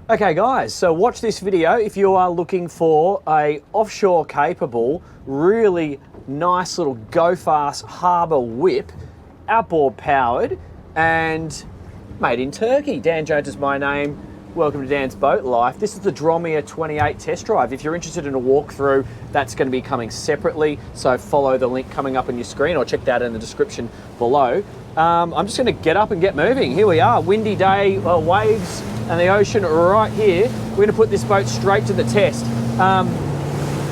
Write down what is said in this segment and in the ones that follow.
Okay guys, so watch this video if you are looking for a offshore capable, really nice little go fast harbour whip, outboard powered and made in Turkey. Dan Jones is my name. Welcome to Dan's Boat Life. This is the Dromeas 28 test drive. If you're interested in a walkthrough, that's going to be coming separately, so follow the link coming up on your screen or check that in the description below. I'm just going to get up and get moving. Here we are, windy day, waves and the ocean right here. We're going to put this boat straight to the test.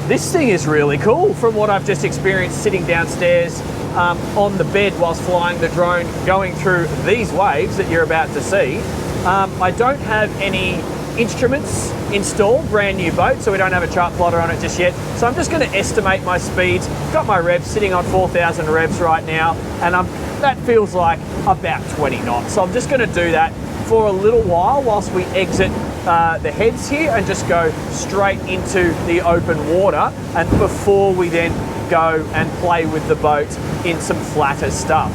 This thing is really cool from what I've just experienced sitting downstairs on the bed whilst flying the drone, going through these waves that you're about to see. I don't have any instruments installed, brand new boat, so we don't have a chart plotter on it just yet. So I'm just going to estimate my speeds. Got my revs sitting on 4,000 revs right now, and that feels like about 20 knots. So I'm just going to do that for a little while whilst we exit the heads here and just go straight into the open water, and before we then go and play with the boat in some flatter stuff.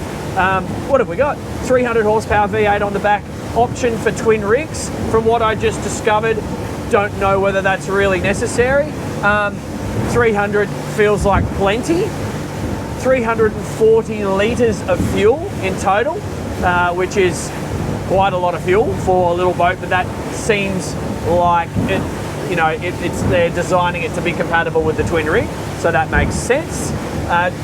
What have we got? 300 horsepower V8 on the back, option for twin rigs. From what I just discovered, don't know whether that's really necessary. 300 feels like plenty. 340 litres of fuel in total, which is quite a lot of fuel for a little boat, but that seems like it, they're designing it to be compatible with the twin rig, so that makes sense.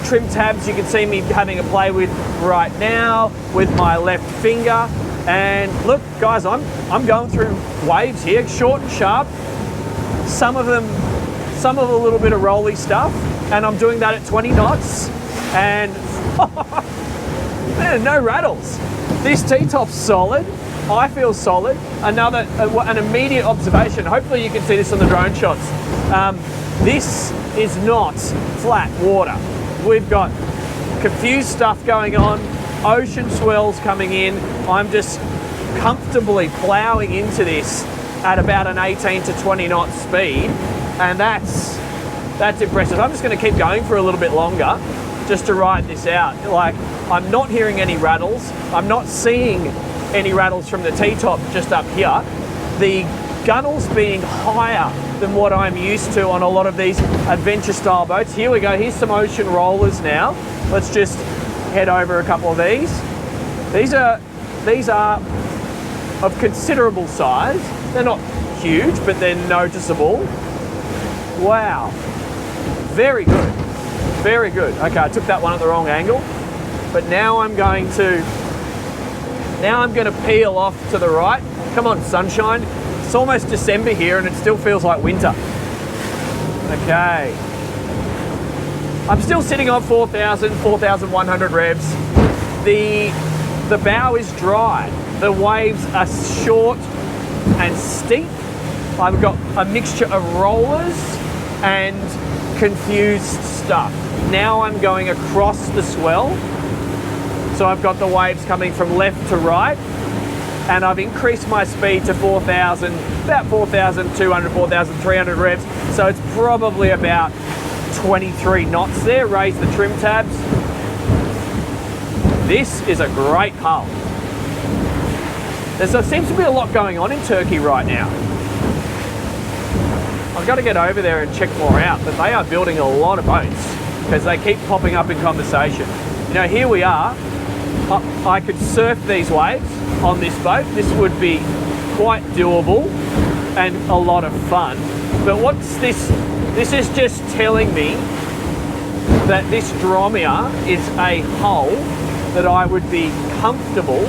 Trim tabs you can see me having a play with right now with my left finger. And look guys, I'm going through waves here, short and sharp, some of a little bit of rolly stuff, and I'm doing that at 20 knots and man, no rattles. This T-top's solid, I feel solid. An immediate observation, hopefully you can see this on the drone shots. This is not flat water. We've got confused stuff going on, ocean swells coming in. I'm just comfortably ploughing into this at about an 18 to 20 knot speed, and that's impressive. I'm just going to keep going for a little bit longer just to ride this out. Like, I'm not hearing any rattles. I'm not seeing any rattles from the T-top just up here. The gunnels being higher than what I'm used to on a lot of these adventure style boats. Here we go, here's some ocean rollers now. Let's just head over a couple of these. These are of considerable size. They're not huge, but they're noticeable. Wow, very good, very good. Okay, I took that one at the wrong angle, but now I'm going to peel off to the right. Come on, sunshine. It's almost December here and it still feels like winter. Okay. I'm still sitting on 4,100 revs. The bow is dry. The waves are short and steep. I've got a mixture of rollers and confused stuff. Now I'm going across the swell. So I've got the waves coming from left to right, and I've increased my speed to 4,000, about 4,200, 4,300 revs. So it's probably about 23 knots there. Raise the trim tabs. This is a great hull. There seems to be a lot going on in Turkey right now. I've got to get over there and check more out, but they are building a lot of boats because they keep popping up in conversation. You know, here we are. I could surf these waves on this boat. This would be quite doable and a lot of fun. But what's this? This is just telling me that this Dromea is a hull that I would be comfortable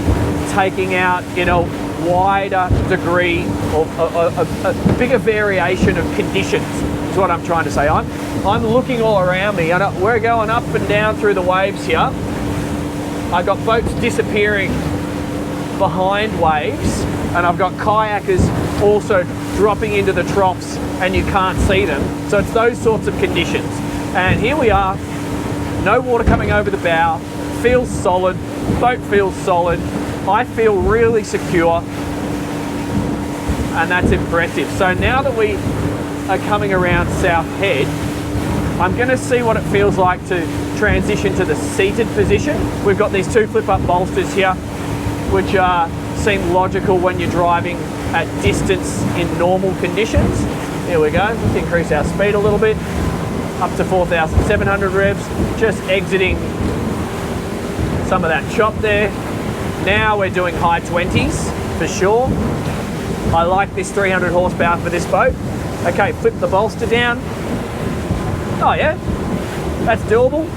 taking out in a wider degree of a bigger variation of conditions is what I'm trying to say. I'm looking all around me and we're going up and down through the waves here. I've got boats disappearing behind waves, and I've got kayakers also dropping into the troughs and you can't see them. So it's those sorts of conditions. And here we are, no water coming over the bow, feels solid, boat feels solid, I feel really secure, and that's impressive. So now that we are coming around South Head, I'm going to see what it feels like to transition to the seated position. We've got these two flip-up bolsters here, which are seem logical when you're driving at distance in normal conditions. Here we go, let's increase our speed a little bit, up to 4,700 revs, just exiting some of that chop there. Now we're doing high 20s for sure. I like this 300 horsepower for this boat. Okay, flip the bolster down. Oh yeah, that's doable.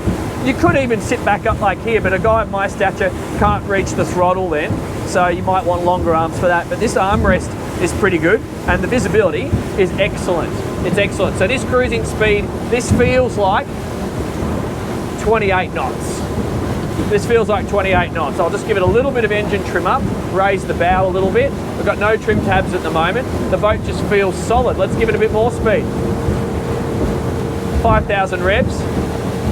You could even sit back up like here, but a guy of my stature can't reach the throttle then, so you might want longer arms for that. But this armrest is pretty good, and the visibility is excellent. It's excellent. So this cruising speed, this feels like 28 knots. This feels like 28 knots. I'll just give it a little bit of engine trim up, raise the bow a little bit. We've got no trim tabs at the moment. The boat just feels solid. Let's give it a bit more speed. 5,000 revs.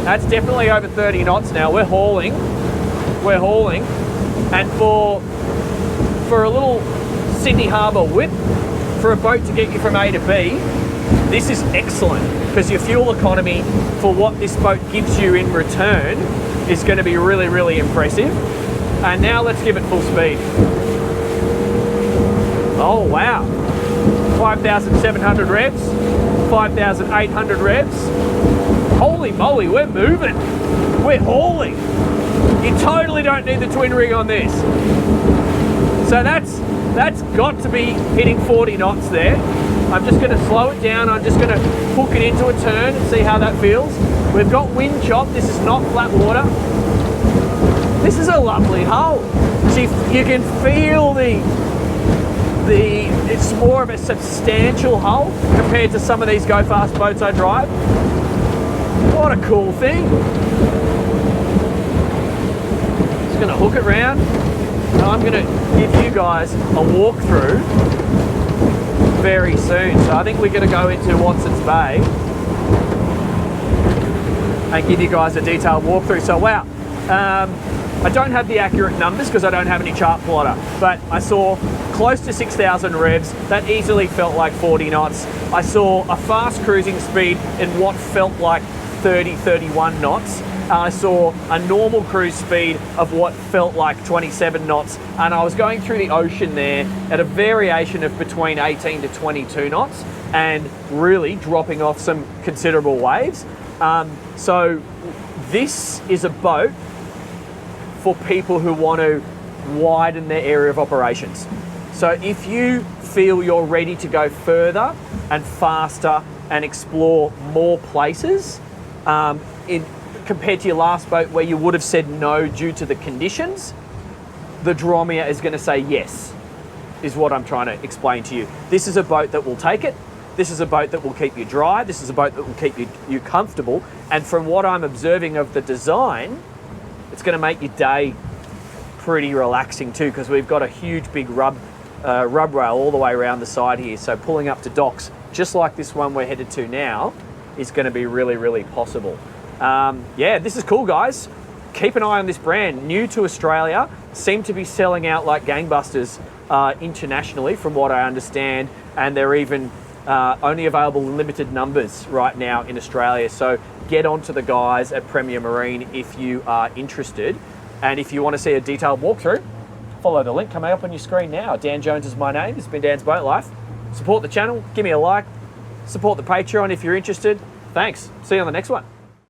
That's definitely over 30 knots now. We're hauling. We're hauling. And for a little Sydney Harbour whip, for a boat to get you from A to B, this is excellent, because your fuel economy for what this boat gives you in return is going to be really, really impressive. And now let's give it full speed. Oh wow, 5,700 revs, 5,800 revs. Holy moly, we're moving, we're hauling. You totally don't need the twin rig on this. So that's got to be hitting 40 knots there. I'm just going to slow it down. I'm just going to hook it into a turn and see how that feels. We've got wind chop. This is not flat water. This is a lovely hull. So you can feel it's more of a substantial hull compared to some of these go fast boats I drive. What a cool thing. Just going to hook it round. And I'm going to give you guys a walkthrough very soon. So I think we're going to go into Watson's Bay and give you guys a detailed walkthrough. So wow, I don't have the accurate numbers because I don't have any chart plotter, but I saw close to 6,000 revs. That easily felt like 40 knots. I saw a fast cruising speed in what felt like 30, 31 knots. I saw a normal cruise speed of what felt like 27 knots, and I was going through the ocean there at a variation of between 18 to 22 knots and really dropping off some considerable waves. So this is a boat for people who want to widen their area of operations. So if you feel you're ready to go further and faster and explore more places, compared to your last boat where you would have said no due to the conditions, the Dromea is going to say yes, is what I'm trying to explain to you. This is a boat that will take it. This is a boat that will keep you dry. This is a boat that will keep you comfortable. And from what I'm observing of the design, it's going to make your day pretty relaxing too, because we've got a huge big rub rail all the way around the side here. So pulling up to docks, just like this one we're headed to now, is going to be really, really possible. Yeah, this is cool, guys. Keep an eye on this brand. New to Australia, seem to be selling out like gangbusters internationally, from what I understand, and they're even only available in limited numbers right now in Australia. So get on to the guys at Premier Marine if you are interested. And if you want to see a detailed walkthrough, follow the link coming up on your screen now. Dan Jones is my name. This has been Dan's Boat Life. Support the channel, give me a like, support the Patreon if you're interested. Thanks. See you on the next one.